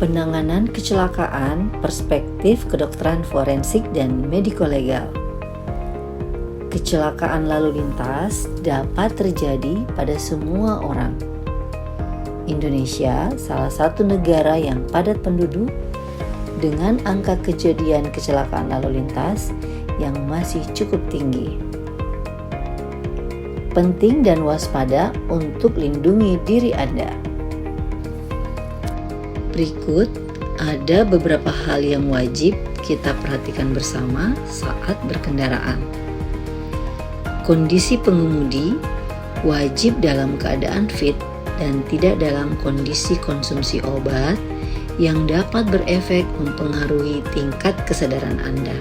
Penanganan kecelakaan, perspektif kedokteran forensik dan mediko-legal. Kecelakaan lalu lintas dapat terjadi pada semua orang. Indonesia salah satu negara yang padat penduduk dengan angka kejadian kecelakaan lalu lintas yang masih cukup tinggi. Penting dan waspada untuk lindungi diri Anda. Berikut ada beberapa hal yang wajib kita perhatikan bersama saat berkendaraan. Kondisi pengemudi wajib dalam keadaan fit dan tidak dalam kondisi konsumsi obat yang dapat berefek mempengaruhi tingkat kesadaran Anda.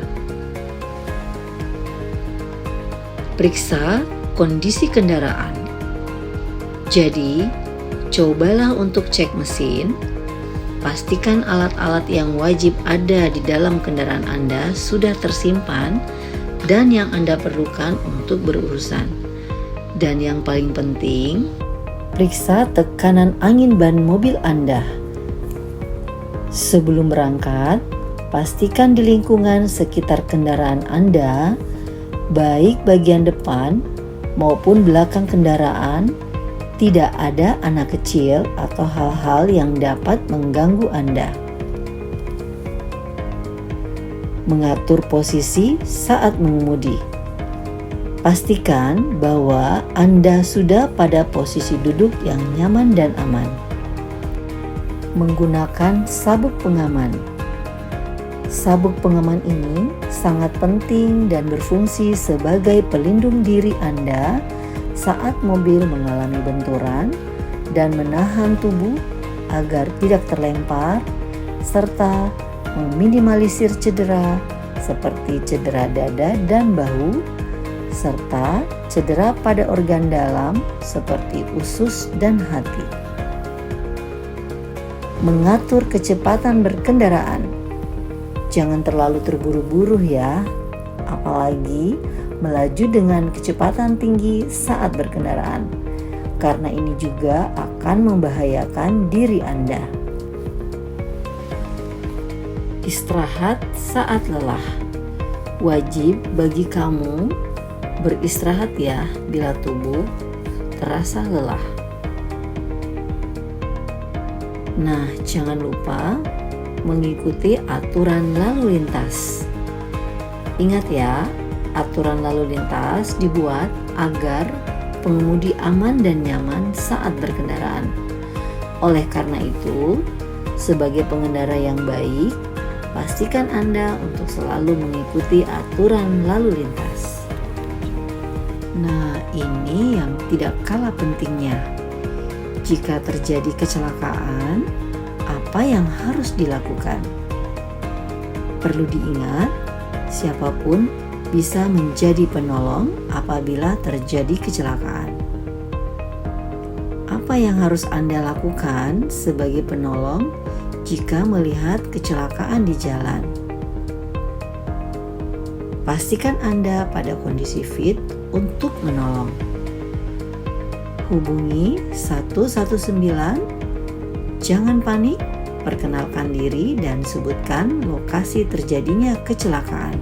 Periksa kondisi kendaraan. Jadi, cobalah untuk cek mesin. Pastikan alat-alat yang wajib ada di dalam kendaraan Anda sudah tersimpan dan yang Anda perlukan untuk berurusan. Dan yang paling penting, periksa tekanan angin ban mobil Anda. Sebelum berangkat, pastikan di lingkungan sekitar kendaraan Anda, baik bagian depan maupun belakang kendaraan, tidak ada anak kecil atau hal-hal yang dapat mengganggu Anda. Mengatur posisi saat mengemudi. Pastikan bahwa Anda sudah pada posisi duduk yang nyaman dan aman. Menggunakan sabuk pengaman. Sabuk pengaman ini sangat penting dan berfungsi sebagai pelindung diri Anda saat mobil mengalami benturan dan menahan tubuh agar tidak terlempar, serta meminimalisir cedera seperti cedera dada dan bahu, serta cedera pada organ dalam seperti usus dan hati. Mengatur kecepatan berkendaraan. Jangan terlalu terburu-buru ya, apalagi melaju dengan kecepatan tinggi saat berkendaraan, karena ini juga akan membahayakan diri Anda. Istirahat saat lelah. Wajib bagi kamu beristirahat ya bila tubuh terasa lelah. Nah, jangan lupa mengikuti aturan lalu lintas. Ingat ya, aturan lalu lintas dibuat agar pengemudi aman dan nyaman saat berkendaraan. Oleh karena itu, sebagai pengendara yang baik, pastikan Anda untuk selalu mengikuti aturan lalu lintas. Nah, ini yang tidak kalah pentingnya. Jika terjadi kecelakaan, apa yang harus dilakukan? Perlu diingat, siapapun bisa menjadi penolong apabila terjadi kecelakaan. Apa yang harus Anda lakukan sebagai penolong jika melihat kecelakaan di jalan? Pastikan Anda pada kondisi fit untuk menolong. Hubungi 119, jangan panik, perkenalkan diri dan sebutkan lokasi terjadinya kecelakaan.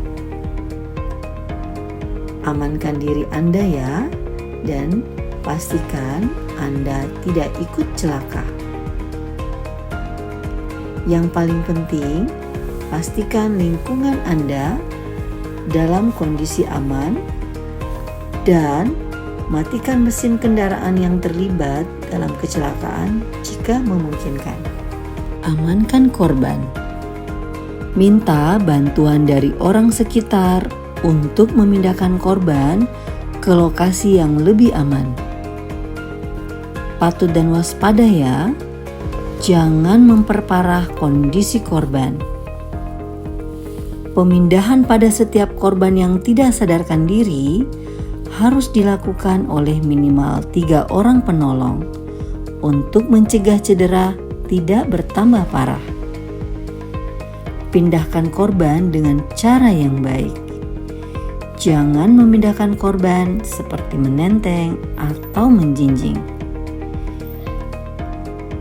Amankan diri Anda ya, dan pastikan Anda tidak ikut celaka. Yang paling penting, pastikan lingkungan Anda dalam kondisi aman dan matikan mesin kendaraan yang terlibat dalam kecelakaan jika memungkinkan. Amankan korban. Minta bantuan dari orang sekitar untuk memindahkan korban ke lokasi yang lebih aman. Patut dan waspada ya, jangan memperparah kondisi korban. Pemindahan pada setiap korban yang tidak sadarkan diri harus dilakukan oleh minimal 3 orang penolong untuk mencegah cedera tidak bertambah parah. Pindahkan korban dengan cara yang baik. Jangan memindahkan korban seperti menenteng atau menjinjing.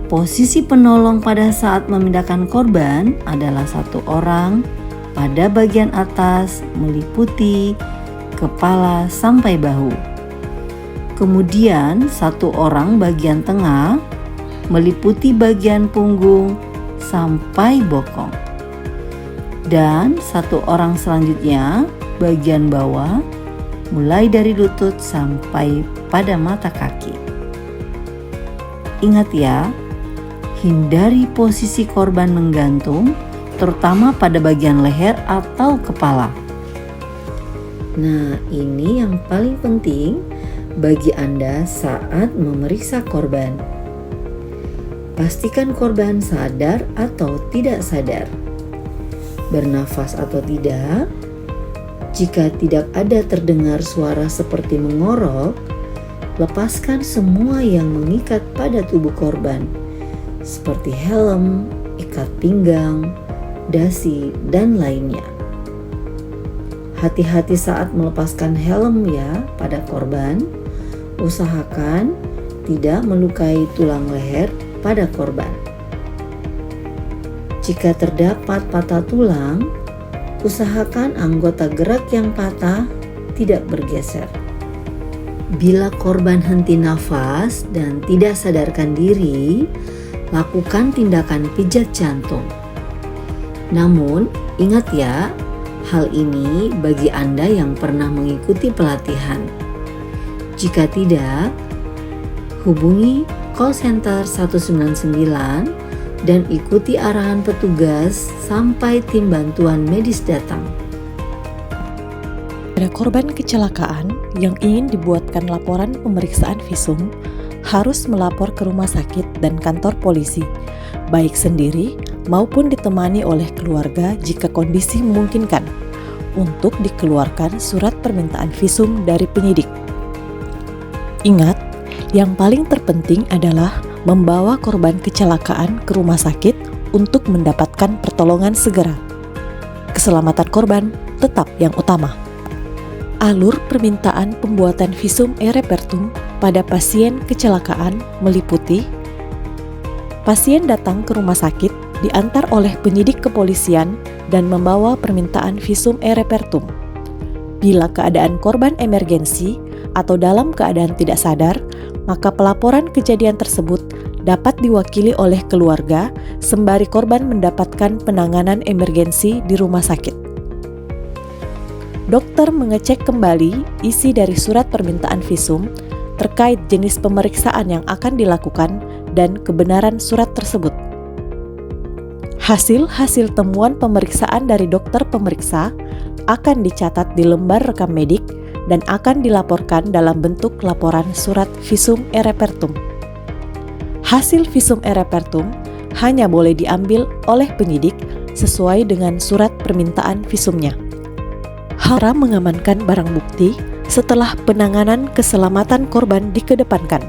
Posisi penolong pada saat memindahkan korban adalah satu orang pada bagian atas meliputi kepala sampai bahu. Kemudian satu orang bagian tengah meliputi bagian punggung sampai bokong. Dan satu orang selanjutnya bagian bawah mulai dari lutut sampai pada mata kaki. Ingat ya, hindari posisi korban menggantung, terutama pada bagian leher atau kepala. Nah, ini yang paling penting bagi Anda saat memeriksa korban. Pastikan korban sadar atau tidak sadar, bernafas atau tidak. Jika tidak ada terdengar suara seperti mengorok, lepaskan semua yang mengikat pada tubuh korban, seperti helm, ikat pinggang, dasi, dan lainnya. Hati-hati saat melepaskan helm ya pada korban. Usahakan tidak melukai tulang leher pada korban. Jika terdapat patah tulang, usahakan anggota gerak yang patah tidak bergeser. Bila korban henti nafas dan tidak sadarkan diri, lakukan tindakan pijat jantung. Namun, ingat ya, hal ini bagi Anda yang pernah mengikuti pelatihan. Jika tidak, hubungi call center 199 dan ikuti arahan petugas sampai tim bantuan medis datang. Pada korban kecelakaan yang ingin dibuatkan laporan pemeriksaan visum, harus melapor ke rumah sakit dan kantor polisi, baik sendiri maupun ditemani oleh keluarga jika kondisi memungkinkan, untuk dikeluarkan surat permintaan visum dari penyidik. Ingat, yang paling terpenting adalah membawa korban kecelakaan ke rumah sakit untuk mendapatkan pertolongan segera. Keselamatan korban tetap yang utama. Alur permintaan pembuatan visum e repertum pada pasien kecelakaan meliputi: pasien datang ke rumah sakit, diantar oleh penyidik kepolisian dan membawa permintaan visum e repertum. Bila keadaan korban emergensi atau dalam keadaan tidak sadar, maka pelaporan kejadian tersebut dapat diwakili oleh keluarga sembari korban mendapatkan penanganan emergensi di rumah sakit. Dokter mengecek kembali isi dari surat permintaan visum terkait jenis pemeriksaan yang akan dilakukan dan kebenaran surat tersebut. Hasil-hasil temuan pemeriksaan dari dokter pemeriksa akan dicatat di lembar rekam medik dan akan dilaporkan dalam bentuk laporan surat visum e repertum. Hasil visum e repertum hanya boleh diambil oleh penyidik sesuai dengan surat permintaan visumnya. Cara mengamankan barang bukti setelah penanganan keselamatan korban dikedepankan.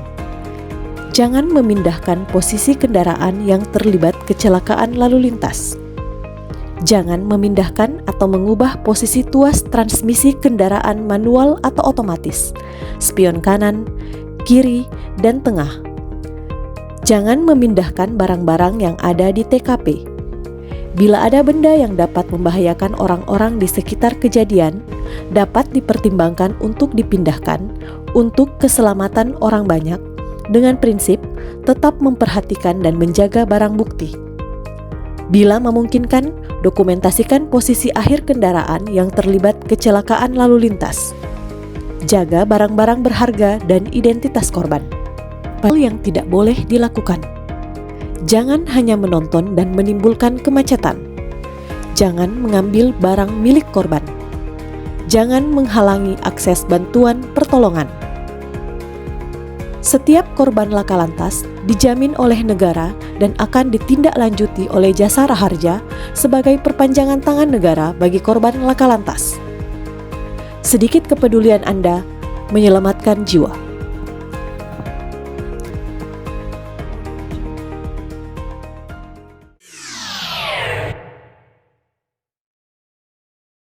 Jangan memindahkan posisi kendaraan yang terlibat kecelakaan lalu lintas. Jangan memindahkan atau mengubah posisi tuas transmisi kendaraan manual atau otomatis, spion kanan, kiri, dan tengah. Jangan memindahkan barang-barang yang ada di TKP. Bila ada benda yang dapat membahayakan orang-orang di sekitar kejadian, dapat dipertimbangkan untuk dipindahkan untuk keselamatan orang banyak dengan prinsip tetap memperhatikan dan menjaga barang bukti. Bila memungkinkan, dokumentasikan posisi akhir kendaraan yang terlibat kecelakaan lalu lintas. Jaga barang-barang berharga dan identitas korban. Hal yang tidak boleh dilakukan: jangan hanya menonton dan menimbulkan kemacetan. Jangan mengambil barang milik korban. Jangan menghalangi akses bantuan pertolongan. Setiap korban laka lantas dijamin oleh negara dan akan ditindaklanjuti oleh Jasara Harja sebagai perpanjangan tangan negara bagi korban laka lantas. Sedikit kepedulian Anda menyelamatkan jiwa.